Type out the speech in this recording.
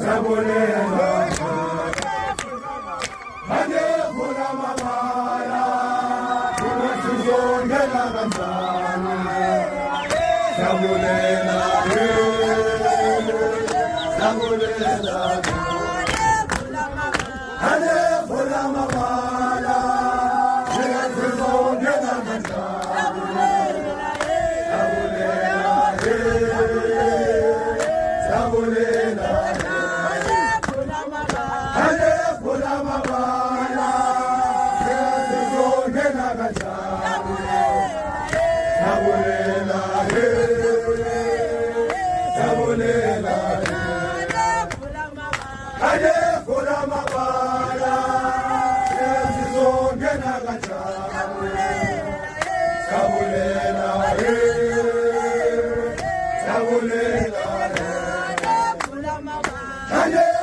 Sabulela, Hane Kula Mabala, Tunasuzongela Kansani, Sabulela, Sabulela, Hane Kula Mabala, Tunasuzongela Kansani, Sabulela, Sabulela. Sabulela,